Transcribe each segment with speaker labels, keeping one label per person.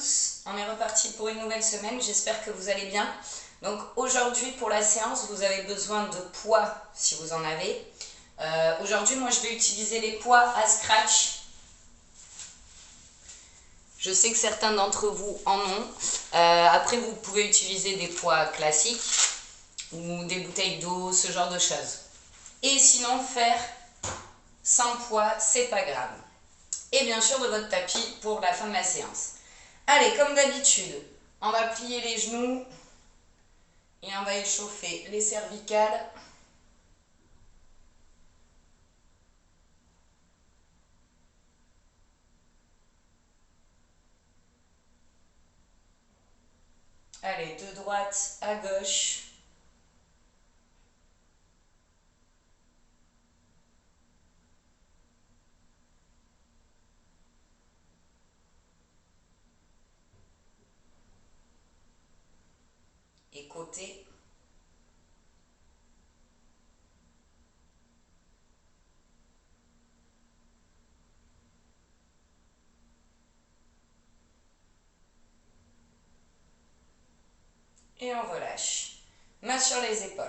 Speaker 1: tous, on est reparti pour une nouvelle semaine, j'espère que vous allez bien. Donc aujourd'hui pour la séance, vous avez besoin de poids si vous en avez. Aujourd'hui moi je vais utiliser les poids à scratch. Je sais que certains d'entre vous en ont. Après vous pouvez utiliser des poids classiques ou des bouteilles d'eau, ce genre de choses. Et sinon faire sans poids, c'est pas grave. Et bien sûr de votre tapis pour la fin de la séance. Allez, comme d'habitude, on va plier les genoux et on va échauffer les cervicales. Allez, de droite à gauche. Et côté. Et on relâche. Main sur les épaules.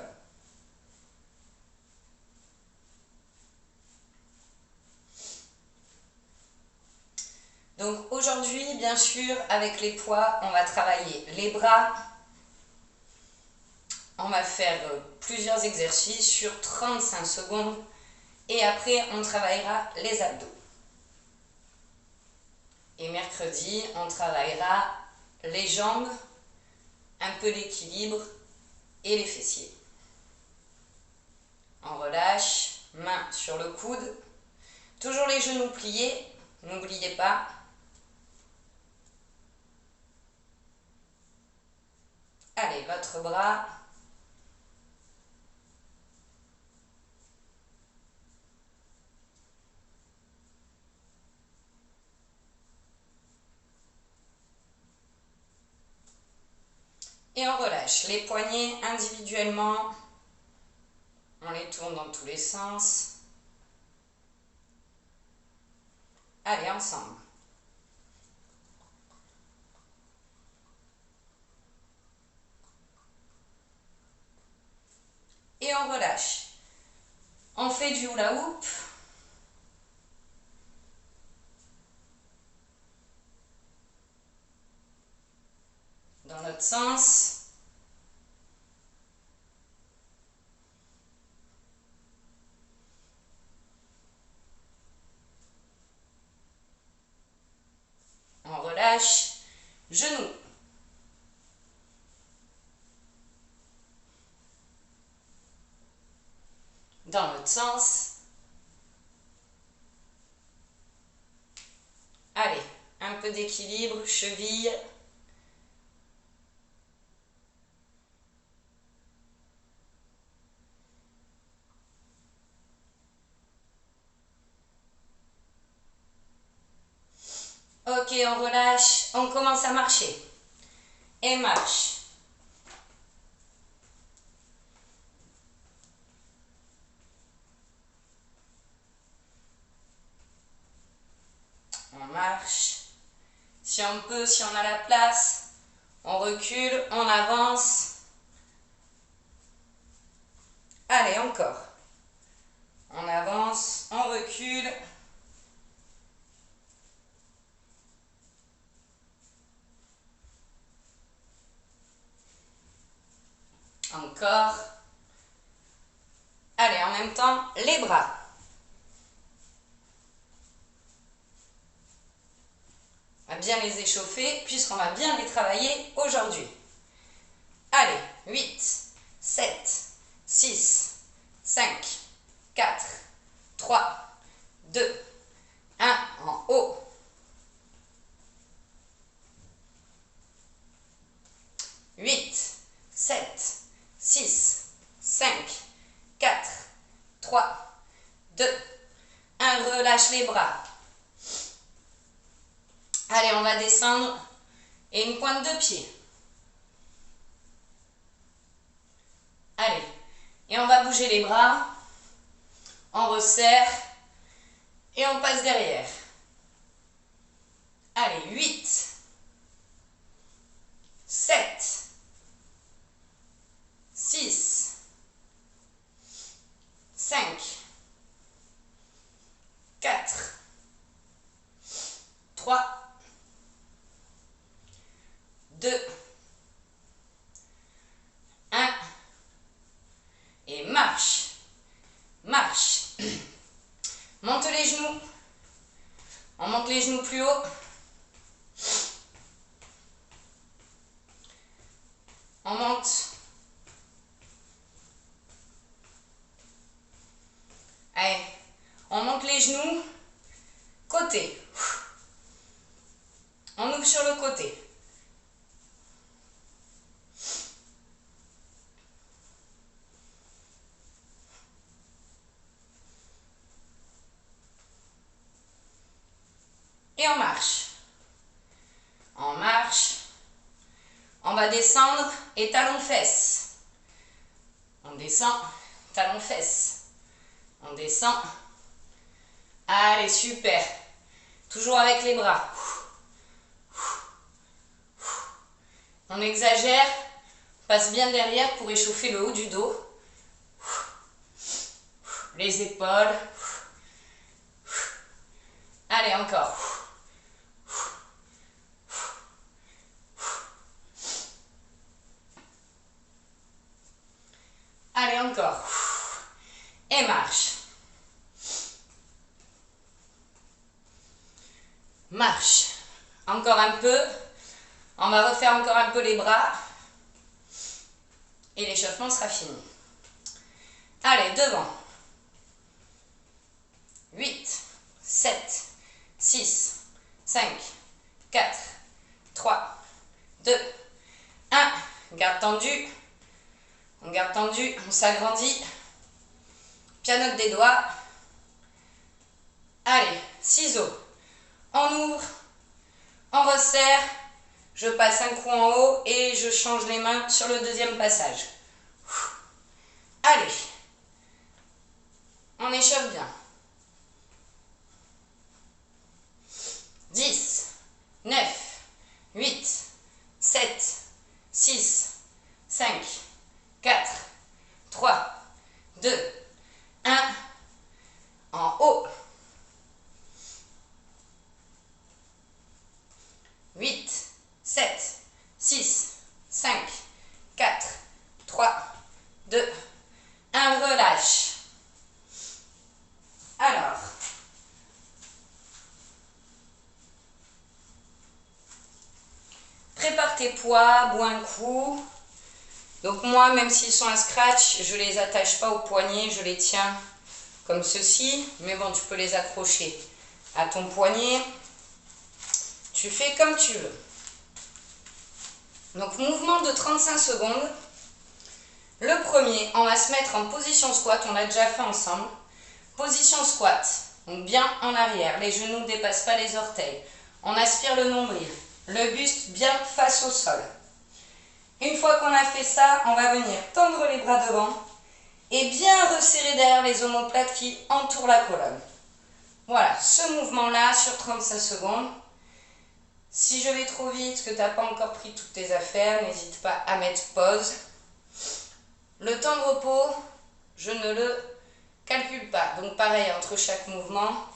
Speaker 1: Donc aujourd'hui, bien sûr, avec les poids, on va travailler les bras. On va faire plusieurs exercices sur 35 secondes. Et après, on travaillera les abdos. Et mercredi, on travaillera les jambes, un peu l'équilibre et les fessiers. On relâche, main sur le coude. Toujours les genoux pliés, n'oubliez pas. Allez, votre bras. Et on relâche les poignets individuellement. On les tourne dans tous les sens. Allez, ensemble. Et on relâche. On fait du hula hoop. Dans l'autre sens. On relâche. Genoux. Dans l'autre sens. Allez, un peu d'équilibre, cheville. Ok, on relâche, on commence à marcher. Et marche. On marche. Si on peut, si on a la place, on recule, on avance. Allez, encore. On avance, on recule. Encore. Allez, en même temps, les bras. On va bien les échauffer puisqu'on va bien les travailler aujourd'hui. Allez, 8, 7, 6, 5, 4, 3, 2, 1, en haut. 8, 7, 6, 5, 4, 3, 2, 1, relâche les bras. Allez, on va descendre et une pointe de pied. Allez, et on va bouger les bras, on resserre et on passe derrière. Allez, 8, 3, 2, 1. Et marche. Marche. Monte les genoux. On monte les genoux plus haut. On monte. Allez, on monte les genoux. Côté. On ouvre sur le côté. Et on marche. On marche. On va descendre et talons-fesses. On descend, talons-fesses. On descend. Allez, super. Toujours avec les bras. On exagère. Passe bien derrière pour échauffer le haut du dos. Les épaules. Allez, encore. Allez, encore. Et marche. Marche. Encore un peu. On va refaire encore un peu les bras. Et l'échauffement sera fini. Allez, devant. 8, 7, 6, 5, 4, 3, 2, 1. Garde tendue. On garde tendu, on s'agrandit. Pianote des doigts. Allez, ciseaux. On ouvre, on resserre. Je passe un coup en haut et je change les mains sur le deuxième passage. Allez, on échauffe bien. 10, 9, 8, 7, 6, 5, 4, 3, 2, 1. En haut. 8, 7, 6, 5, 4, 3, 2, 1. Relâche. Alors, prépare tes poids, bois un coup. Donc moi, même s'ils sont à scratch, je ne les attache pas au poignet, je les tiens comme ceci. Mais bon, tu peux les accrocher à ton poignet. Tu fais comme tu veux. Donc mouvement de 35 secondes. Le premier, on va se mettre en position squat, on l'a déjà fait ensemble. Position squat, donc bien en arrière, les genoux ne dépassent pas les orteils. On aspire le nombril, le buste bien face au sol. Une fois qu'on a fait ça, on va venir tendre les bras devant et bien resserrer derrière les omoplates qui entourent la colonne. Voilà, ce mouvement-là sur 35 secondes. Si je vais trop vite, que tu n'as pas encore pris toutes tes affaires, n'hésite pas à mettre pause. Le temps de repos, je ne le calcule pas. Donc pareil, entre chaque mouvement,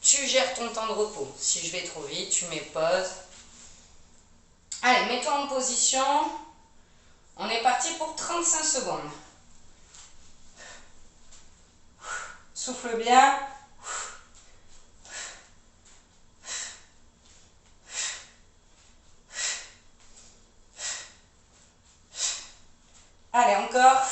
Speaker 1: tu gères ton temps de repos. Si je vais trop vite, tu mets pause. Allez, mets-toi en position. On est parti pour 35 secondes. Souffle bien. Allez, encore.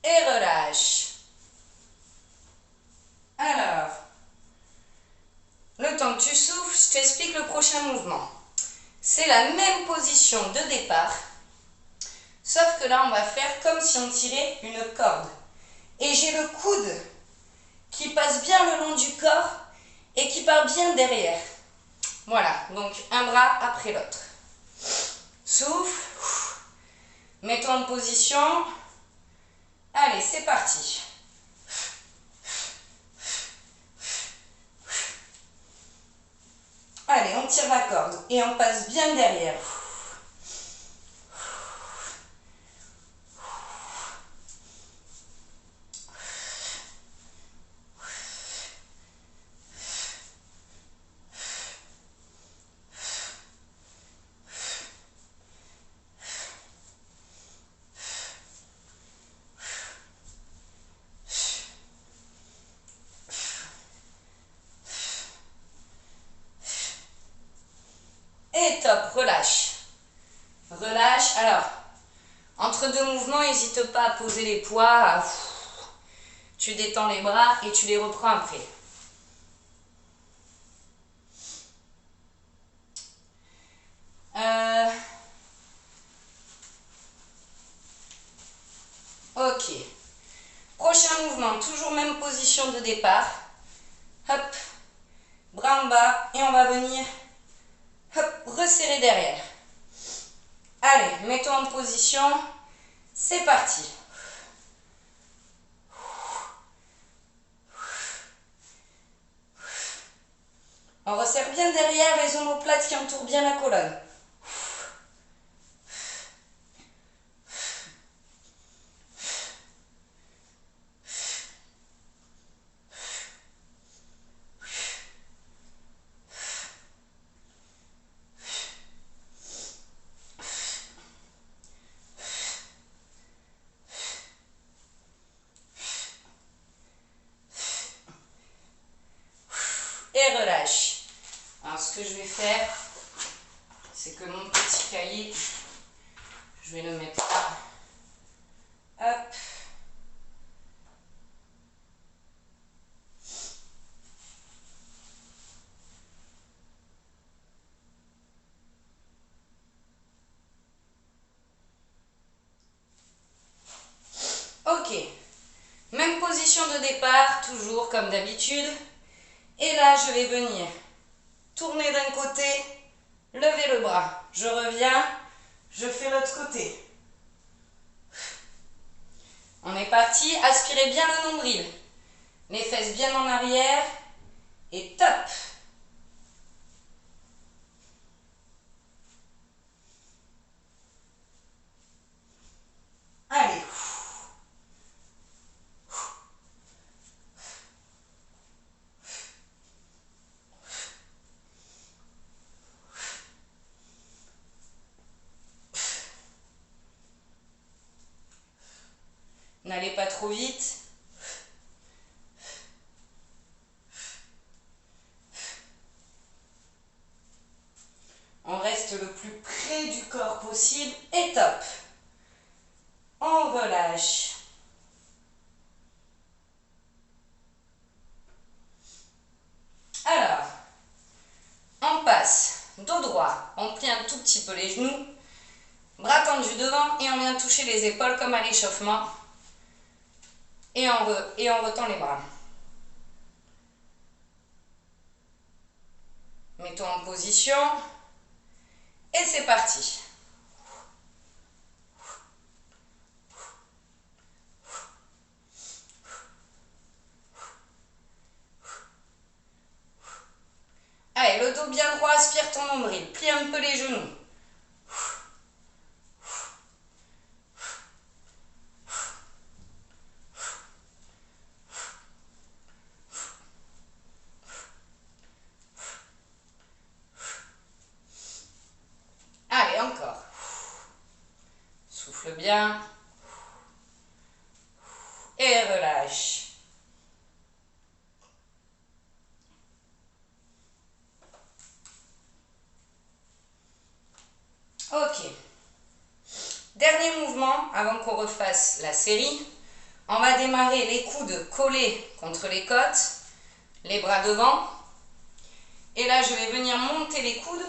Speaker 1: Et relâche. Alors, le temps que tu souffles, je t'explique le prochain mouvement. C'est la même position de départ, sauf que là, on va faire comme si on tirait une corde. Et j'ai le coude qui passe bien le long du corps et qui part bien derrière. Voilà, donc un bras après l'autre. Souffle. Mets-toi en position. Allez, c'est parti. tire la corde et on passe bien derrière. Et top, relâche. Relâche. Alors, entre deux mouvements, n'hésite pas à poser les poids. Tu détends les bras et tu les reprends après. Ok. Prochain mouvement, toujours même position de départ. Hop, bras en bas et on va venir hop, resserrer derrière. Allez, mets-toi en position. C'est parti. On resserre bien derrière les omoplates qui entourent bien la colonne. Et relâche. Alors ce que je vais faire, c'est que mon petit cahier, je vais le mettre là. Hop. Ok. Même position de départ, toujours comme d'habitude. Et là, je vais venir tourner d'un côté, lever le bras. Je reviens, je fais l'autre côté. On est parti, aspirez bien le nombril. Les fesses bien en arrière. Et top. Allez. N'allez pas trop vite. On reste le plus près du corps possible et top. On relâche. Alors, on passe dos droit, on plie un tout petit peu les genoux, bras tendus devant et on vient toucher les épaules comme à l'échauffement. Et on retend les bras. Mets-toi en position. Et c'est parti. Allez, le dos bien droit, aspire ton nombril. Plie un peu les genoux. Allez, encore. Souffle bien. Et relâche. Ok. Dernier mouvement avant qu'on refasse la série. On va démarrer les coudes collés contre les côtes, les bras devant. Et là, je vais venir monter les coudes,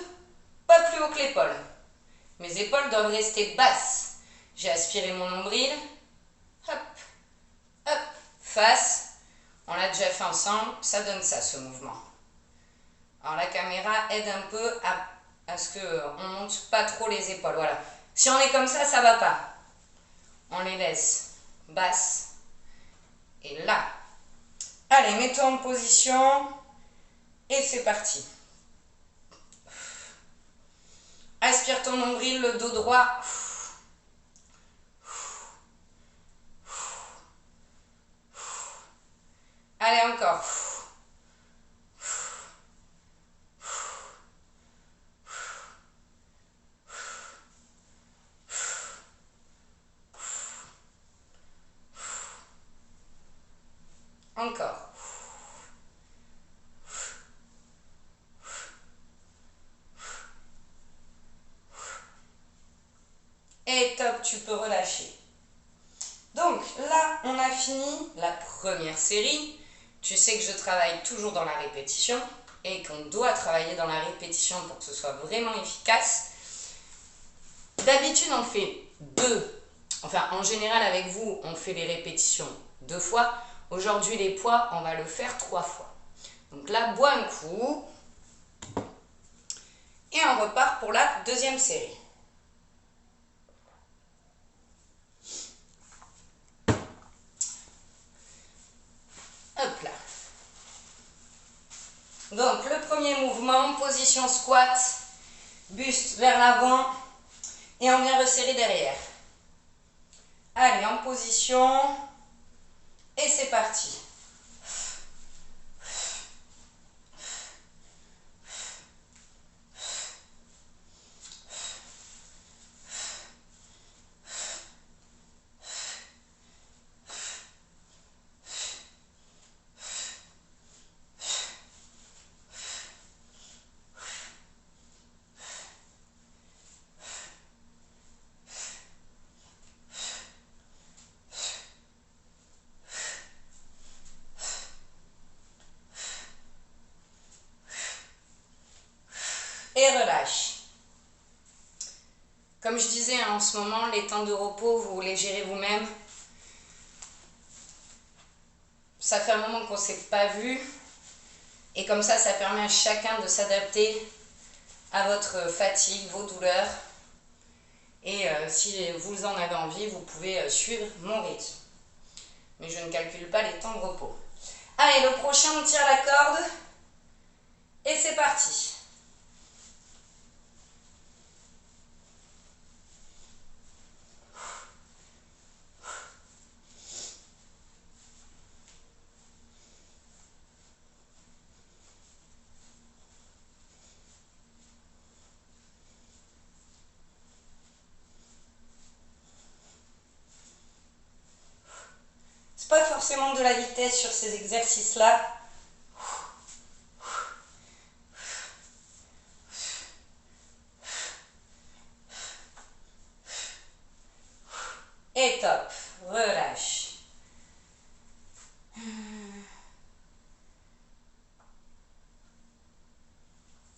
Speaker 1: pas plus haut que l'épaule. Mes épaules doivent rester basses. J'ai aspiré mon nombril. Hop, hop, face. On l'a déjà fait ensemble, ça donne ça, ce mouvement. Alors la caméra aide un peu à ce qu'on ne monte pas trop les épaules. Voilà. Si on est comme ça ne va pas. On les laisse basses. Et là. Allez, mets-toi en position. Et c'est parti. Aspire ton nombril, le dos droit. Allez, encore. Encore. Et top, tu peux relâcher. Donc là, on a fini la première série. Tu sais que je travaille toujours dans la répétition et qu'on doit travailler dans la répétition pour que ce soit vraiment efficace. D'habitude, on fait 2. Enfin, en général, avec vous, on fait les répétitions 2 fois. Aujourd'hui, les poids, on va le faire 3 fois. Donc là, bois un coup. Et on repart pour la deuxième série. Hop là. Donc, le premier mouvement, position squat, buste vers l'avant et on vient resserrer derrière. Allez, en position et c'est parti. Et relâche. Comme je disais, en ce moment, les temps de repos, vous les gérez vous-même. Ça fait un moment qu'on ne s'est pas vu. Et comme ça permet à chacun de s'adapter à votre fatigue, vos douleurs. Et si vous en avez envie, vous pouvez suivre mon rythme. Mais je ne calcule pas les temps de repos. Allez, le prochain, on tire la corde. Et c'est parti. C'est pas forcément de la vitesse sur ces exercices-là. Et top, relâche.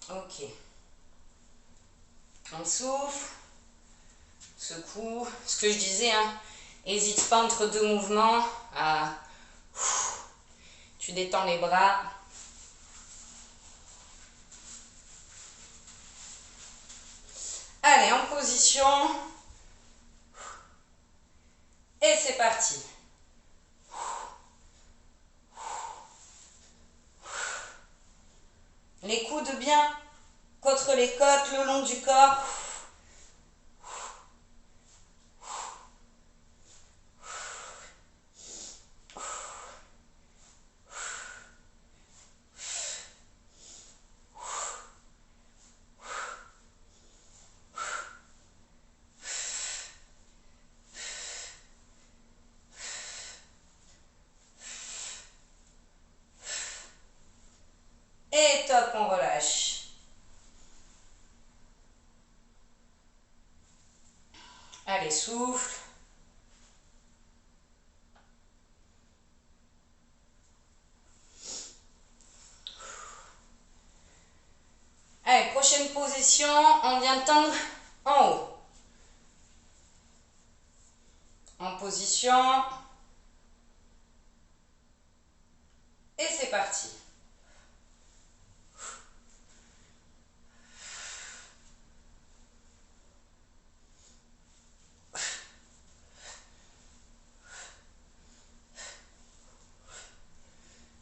Speaker 1: Ok. On souffle, secoue. Ce que je disais, hein, n'hésite pas entre 2 mouvements à... Tu détends les bras. Allez, en position. Et c'est parti. Les coudes bien contre les côtes, le long du corps. Et top, on relâche. Allez, souffle. Allez, prochaine position, on vient tendre en haut. En position. Et c'est parti.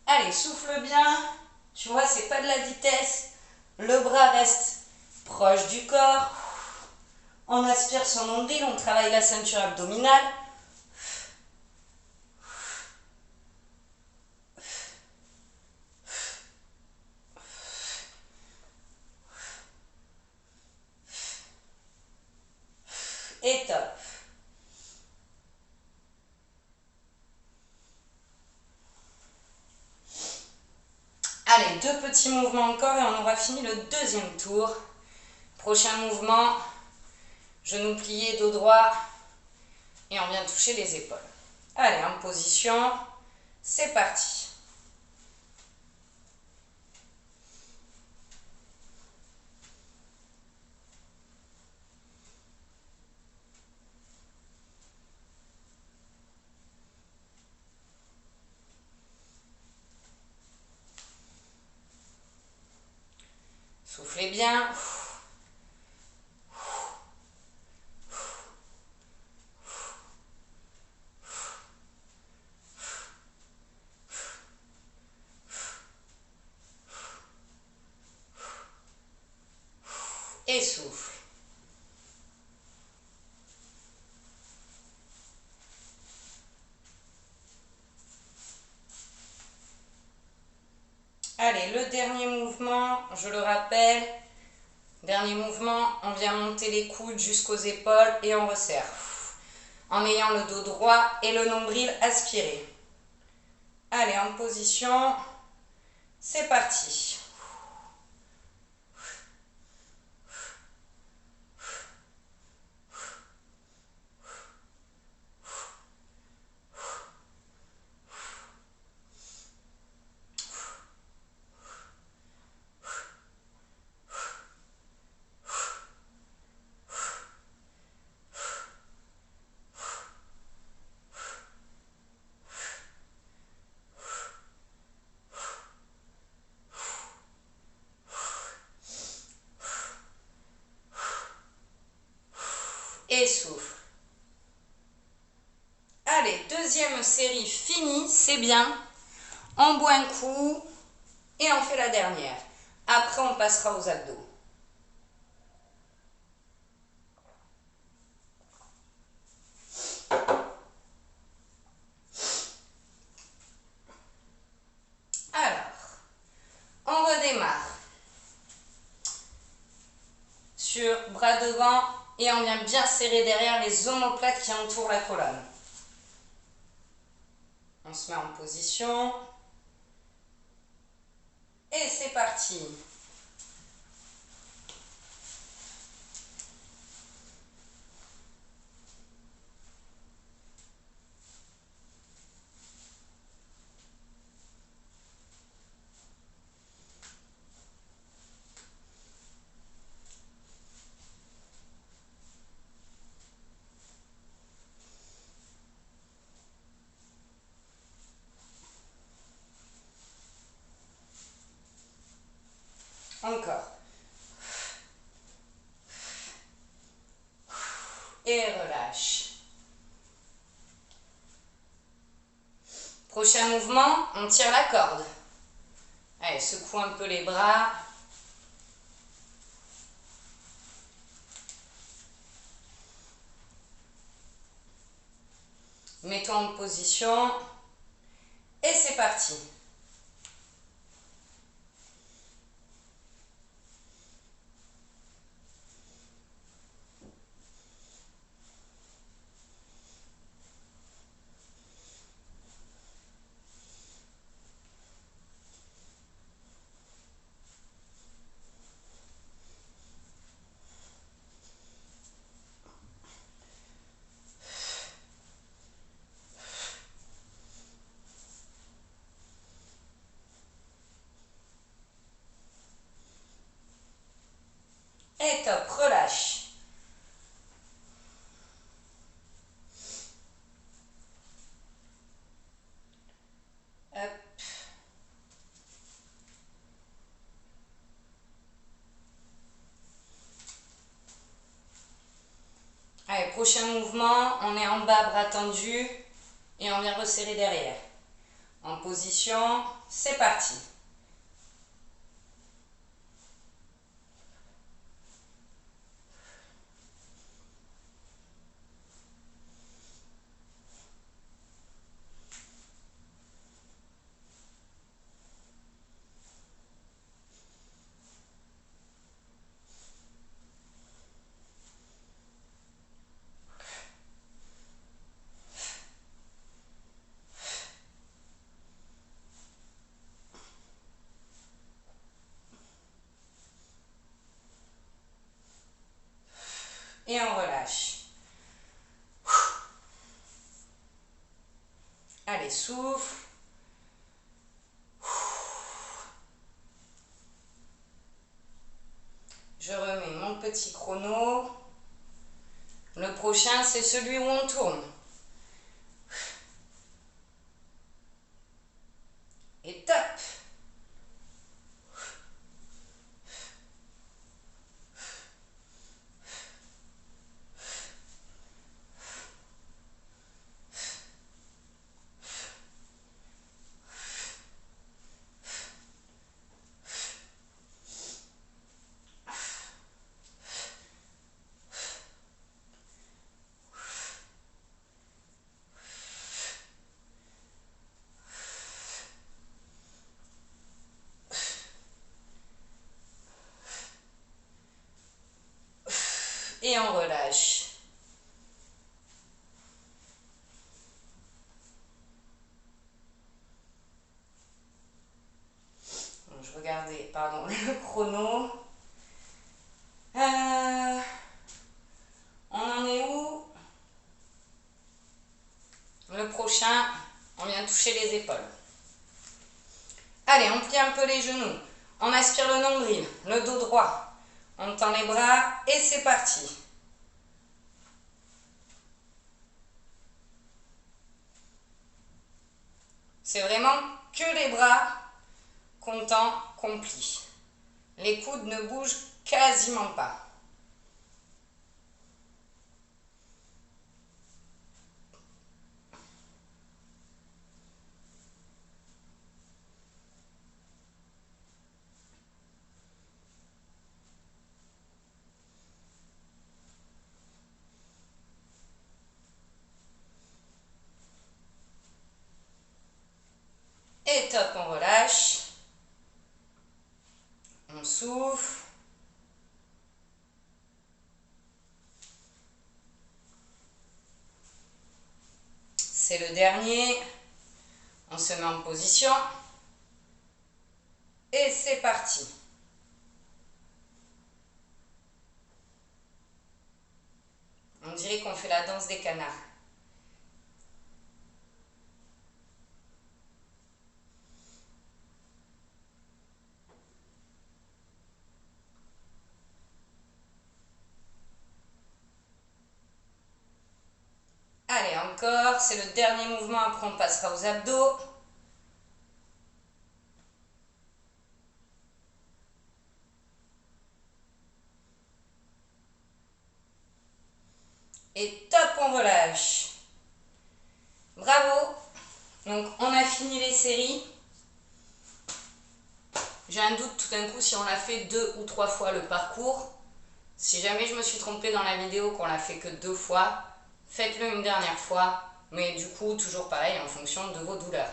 Speaker 1: Allez, souffle bien. Tu vois, c'est pas de la vitesse. Le bras reste proche du corps. On aspire son nombril, on travaille la ceinture abdominale. Et top. Allez, 2 petits mouvements encore et on aura fini le deuxième tour. Prochain mouvement, genou plié, dos droit et on vient toucher les épaules. Allez, en position, c'est parti. Soufflez bien. Et souffle. Allez, le dernier mouvement, je le rappelle. Dernier mouvement, on vient monter les coudes jusqu'aux épaules et on resserre. En ayant le dos droit et le nombril aspiré. Allez, en position, c'est parti. Et souffle. Allez, deuxième série finie, c'est bien. On boit un coup et on fait la dernière. Après, on passera aux abdos. Alors, on redémarre. Sur bras devant et on vient bien serrer derrière les omoplates qui entourent la colonne. On se met en position. Et c'est parti. Encore. Et relâche. Prochain mouvement, on tire la corde. Allez, secoue un peu les bras. Mets-toi en position. Et c'est parti. Et top, relâche. Hop. Allez, prochain mouvement, on est en bas, bras tendus et on vient resserrer derrière. En position, c'est parti. Allez, souffle. Je remets mon petit chrono. Le prochain, c'est celui où on tourne. Et top! Et on relâche. Donc, je regardais, pardon, le chrono. On en est où? Le prochain, on vient toucher les épaules. Allez, on plie un peu les genoux. On aspire le nombril, le dos droit. On tend les bras et c'est parti. C'est vraiment que les bras qu'on tend, qu'on plie. Les coudes ne bougent quasiment pas. Et top, on relâche. On souffle. C'est le dernier. On se met en position. Et c'est parti. On dirait qu'on fait la danse des canards. Allez, encore, c'est le dernier mouvement, après on passera aux abdos. Et top, on relâche. Bravo. Donc on a fini les séries. J'ai un doute tout d'un coup si on l'a fait 2 ou 3 fois le parcours. Si jamais je me suis trompée dans la vidéo qu'on l'a fait que 2 fois, faites-le une dernière fois. Mais du coup, toujours pareil en fonction de vos douleurs.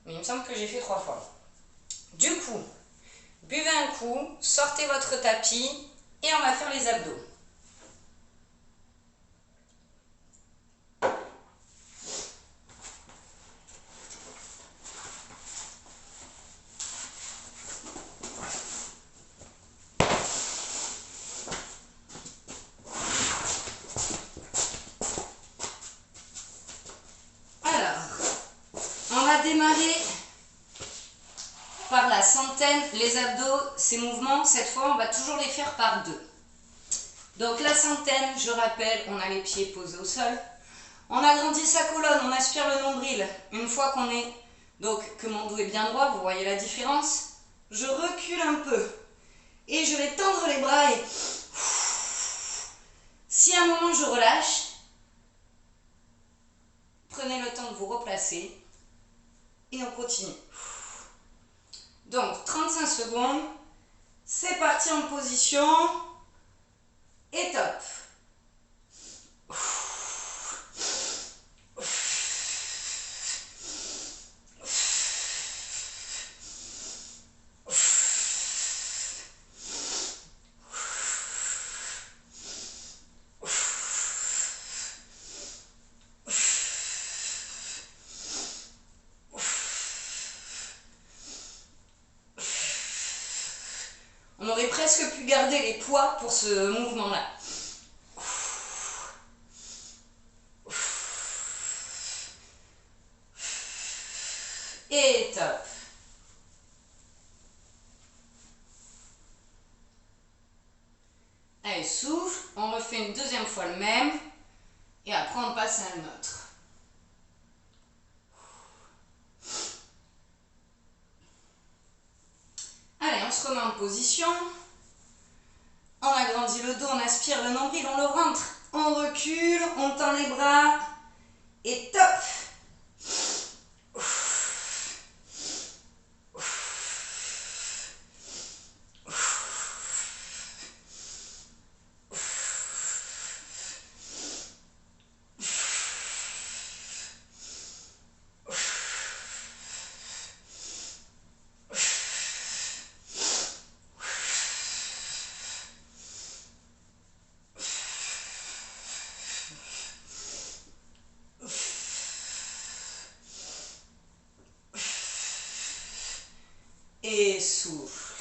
Speaker 1: Mais il me semble que j'ai fait 3 fois. Du coup, buvez un coup, sortez votre tapis et on va faire les abdos. Démarrer par la centaine, les abdos, ces mouvements, cette fois on va toujours les faire par 2. Donc la centaine, je rappelle, on a les pieds posés au sol, on agrandit sa colonne, on aspire le nombril. Une fois qu'on est, donc que mon dos est bien droit, vous voyez la différence, je recule un peu et je vais tendre les bras et si à un moment je relâche, prenez le temps de vous replacer. Et on continue. Donc 35 secondes. C'est parti en position. Et top. On aurait presque pu garder les poids pour ce mouvement-là. souffle. On refait une deuxième fois le même. Et après, on passe à un autre. Allez, on se remet en position. On agrandit le dos, on aspire le nombril, on le rentre. On recule, on tend les bras. Et top! Et souffle.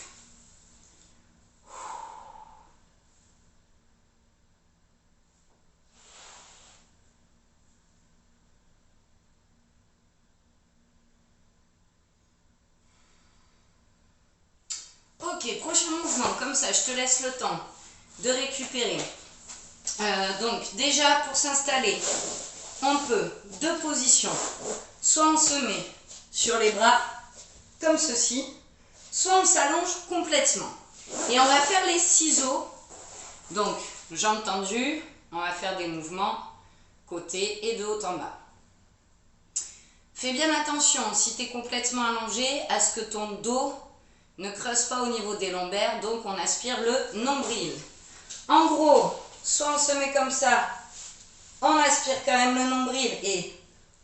Speaker 1: Ok, prochain mouvement, comme ça, je te laisse le temps de récupérer. Donc déjà, pour s'installer, on peut, deux positions, soit on se met sur les bras, comme ceci, soit on s'allonge complètement. Et on va faire les ciseaux. Donc, jambes tendues, on va faire des mouvements côté et de haut en bas. Fais bien attention, si tu es complètement allongé, à ce que ton dos ne creuse pas au niveau des lombaires, donc on aspire le nombril. En gros, soit on se met comme ça, on aspire quand même le nombril et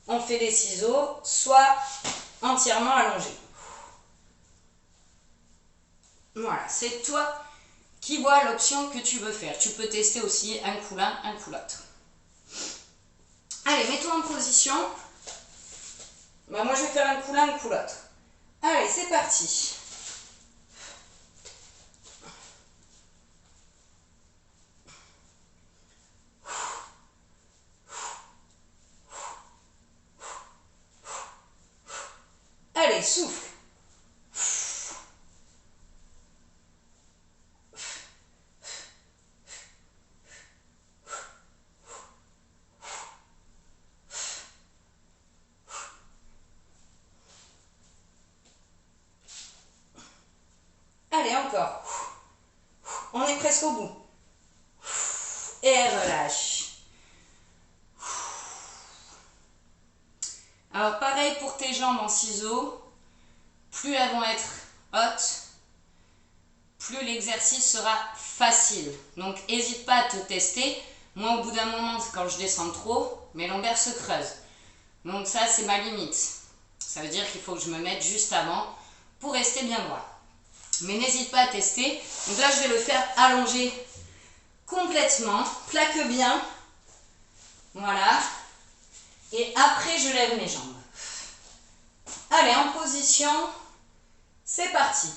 Speaker 1: on fait les ciseaux, soit entièrement allongé. Voilà, c'est toi qui vois l'option que tu veux faire. Tu peux tester aussi un coup l'un, un coup l'autre. Allez, mets-toi en position. Bah, moi, je vais faire un coup l'un, un coup l'autre. Allez, c'est parti. Allez, souffle. Allez, encore. On est presque au bout. Et relâche. Alors, pareil pour tes jambes en ciseaux. Plus elles vont être hautes, plus l'exercice sera facile. Donc, n'hésite pas à te tester. Moi, au bout d'un moment, quand je descends trop, mes lombaires se creusent. Donc ça, c'est ma limite. Ça veut dire qu'il faut que je me mette juste avant pour rester bien droit. Mais n'hésite pas à tester. Donc là, je vais le faire allongé complètement. Plaque bien. Voilà. Et après, je lève mes jambes. Allez, en position. C'est parti.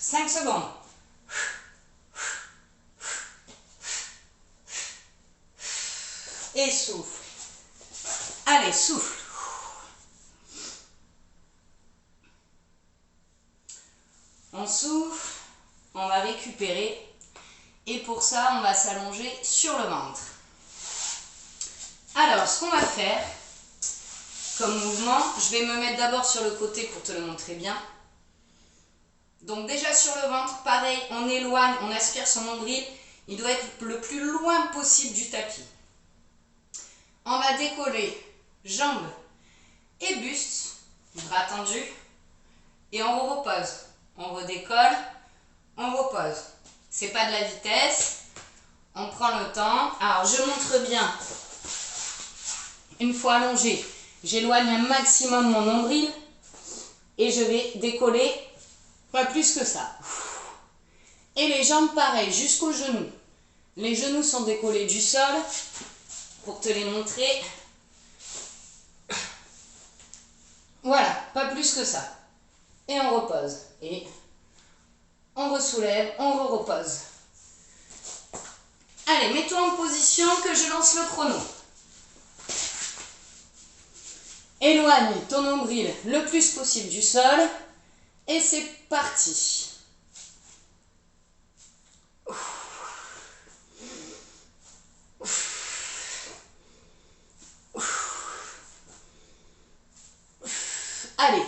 Speaker 1: Cinq secondes. Et souffle. Allez, souffle. On souffle, on va récupérer. Et pour ça, on va s'allonger sur le ventre. Alors, ce qu'on va faire comme mouvement, je vais me mettre d'abord sur le côté pour te le montrer bien. Donc déjà sur le ventre, pareil, on éloigne, on aspire son nombril. Il doit être le plus loin possible du tapis. On va décoller jambes et buste, bras tendus, et on repose. On redécolle, on repose. C'est pas de la vitesse, on prend le temps. Alors je montre bien, une fois allongé, j'éloigne un maximum mon nombril et je vais décoller pas plus que ça. Et les jambes pareil, jusqu'aux genoux. Les genoux sont décollés du sol. Pour te les montrer. Voilà, pas plus que ça. Et on repose. Et on ressoulève, on repose. Allez, mets-toi en position que je lance le chrono. Éloigne ton nombril le plus possible du sol. Et c'est parti. Allez.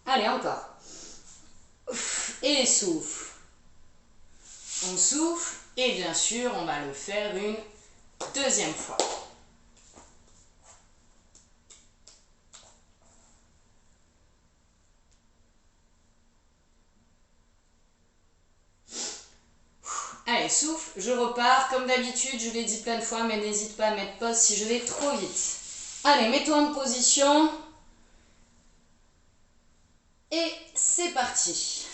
Speaker 1: Allez, encore. Et souffle. On souffle et bien sûr, on va le faire une deuxième fois. Allez, souffle, je repars. Comme d'habitude, je l'ai dit plein de fois, mais n'hésite pas à mettre pause si je vais trop vite. Allez, mets-toi en position. Et c'est parti.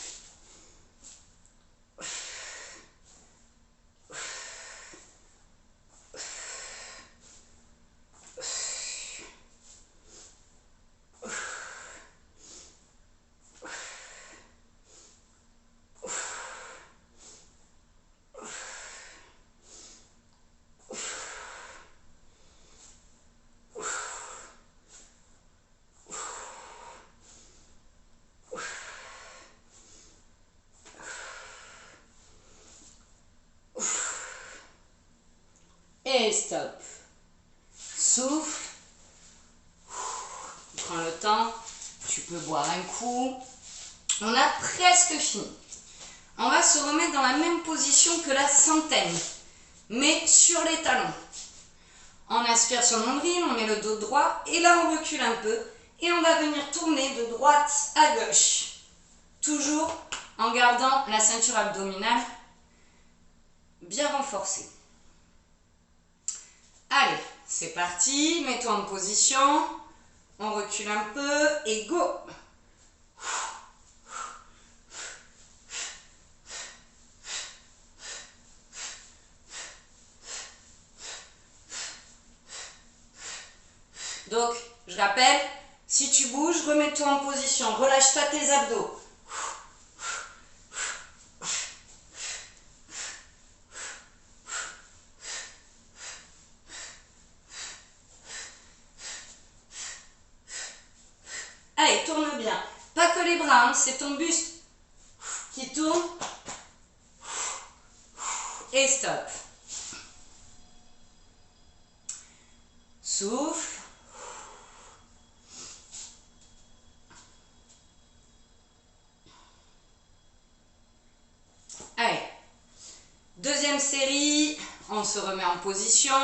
Speaker 1: Et stop. Souffle. Prends le temps. Tu peux boire un coup. On a presque fini. On va se remettre dans la même position que la centaine, mais sur les talons. On aspire sur le nombril, on met le dos droit et là on recule un peu et on va venir tourner de droite à gauche. Toujours en gardant la ceinture abdominale bien renforcée. Allez, c'est parti, mets-toi en position, on recule un peu et go! Donc, je rappelle, si tu bouges, remets-toi en position, relâche pas tes abdos. Allez, tourne bien. Pas que les bras, hein, c'est ton buste qui tourne. Et stop. Souffle. Allez. Deuxième série. On se remet en position.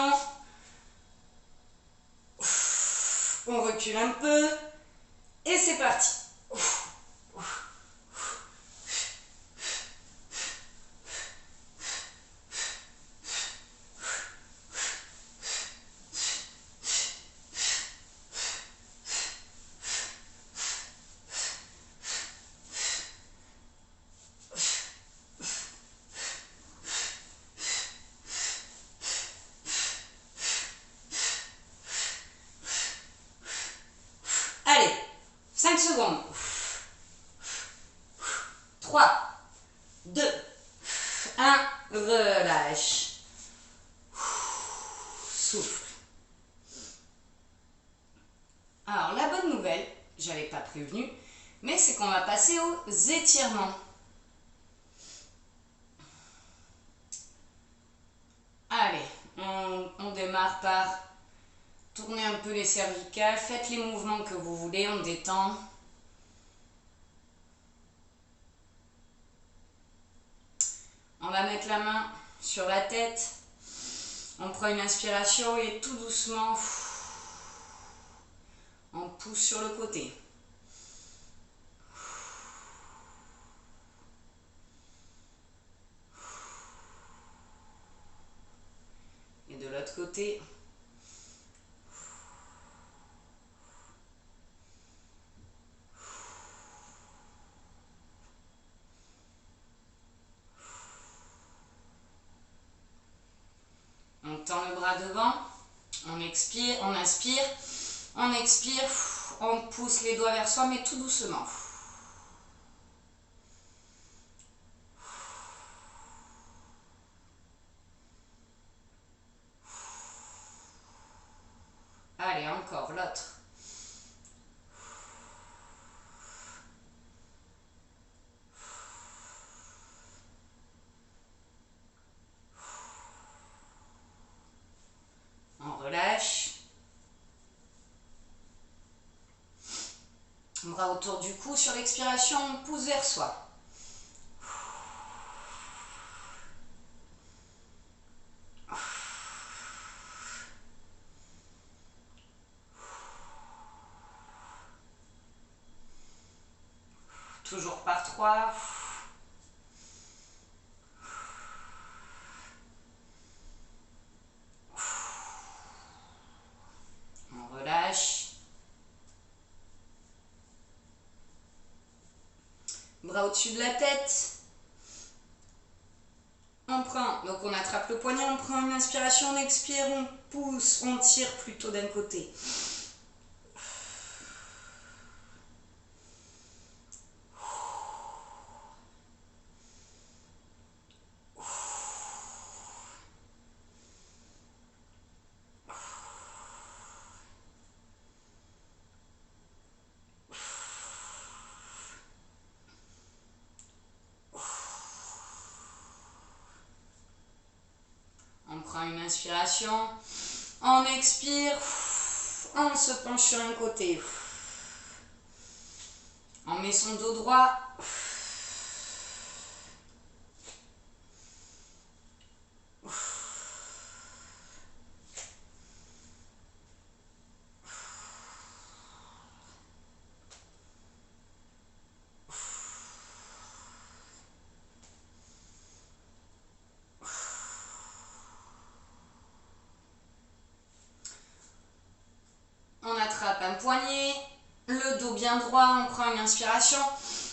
Speaker 1: On recule un peu. Et c'est parti. Allez, 5 secondes. 3, 2, 1, relâche. Souffle. Alors, la bonne nouvelle, je n'avais pas prévenu, mais c'est qu'on va passer aux étirements. Allez, on démarre par tourner un peu les cervicales, faites les mouvements que vous voulez, on détend. On va mettre la main sur la tête, on prend une inspiration et tout doucement, On pousse sur le côté. Et de l'autre côté. On tend le bras devant, on expire, on inspire, on expire, on pousse les doigts vers soi, mais tout doucement. Allez, encore l'autre. On relâche. Bras autour du cou, sur l'expiration, on pousse vers soi. Toujours par 3. On relâche. Bras au-dessus de la tête. On prend, donc on attrape le poignet, on prend une inspiration, on expire, on pousse, on tire plutôt d'un côté. On prend une inspiration, on expire, on se penche sur un côté. On met son dos droit. On attrape un poignet, le dos bien droit, on prend une inspiration.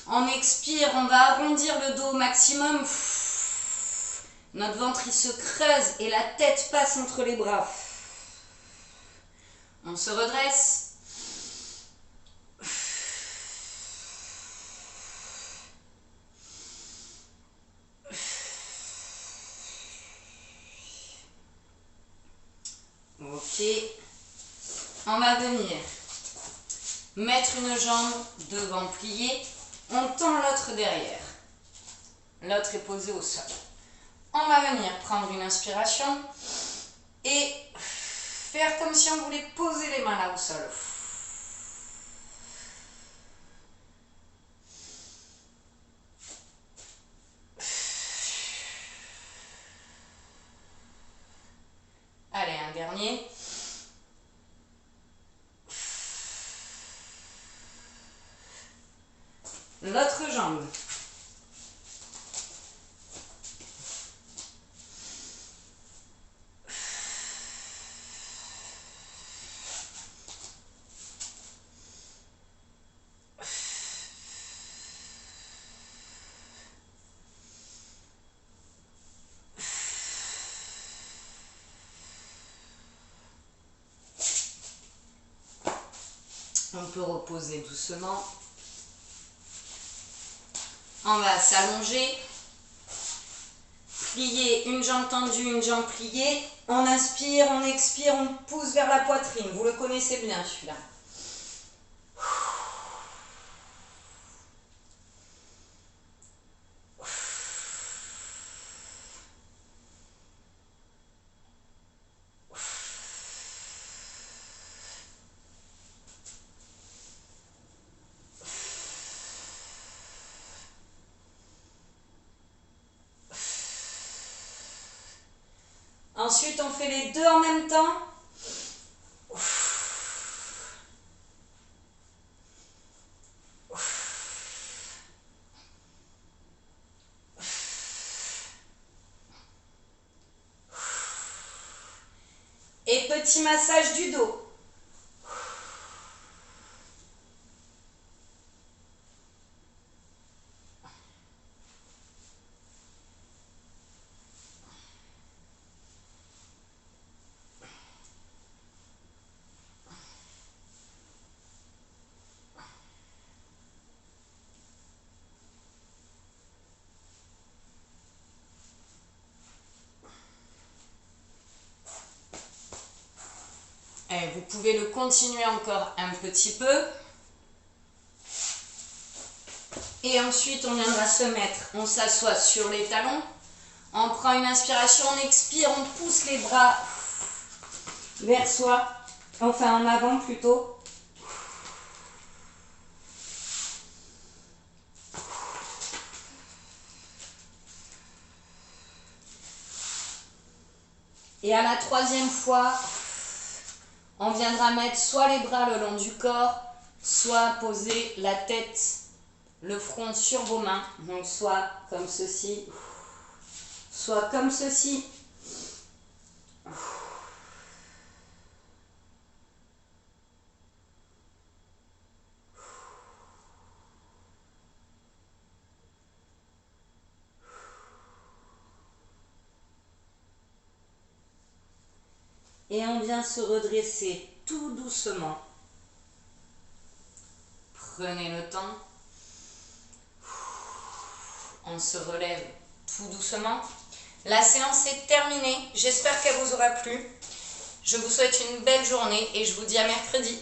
Speaker 1: On expire, on va arrondir le dos au maximum. Notre ventre il se creuse et la tête passe entre les bras. On se redresse. Ok. On va venir mettre une jambe devant pliée. On tend l'autre derrière. L'autre est posé au sol. On va venir prendre une inspiration et faire comme si on voulait poser les mains là au sol. Allez, un dernier. L'autre jambe. On peut reposer doucement. On va s'allonger. Plier, une jambe tendue, une jambe pliée. On inspire, on expire, on pousse vers la poitrine. Vous le connaissez bien celui-là. Ensuite, on fait les deux en même temps. Et petit massage du dos. Et vous pouvez le continuer encore un petit peu. Et ensuite, on viendra se mettre, on s'assoit sur les talons. On prend une inspiration, on expire, on pousse les bras vers soi. Enfin, en avant plutôt. Et à la troisième fois, on viendra mettre soit les bras le long du corps, soit poser la tête, le front sur vos mains. Donc soit comme ceci, soit comme ceci. Et on vient se redresser tout doucement. Prenez le temps. On se relève tout doucement. La séance est terminée. J'espère qu'elle vous aura plu. Je vous souhaite une belle journée et je vous dis à mercredi.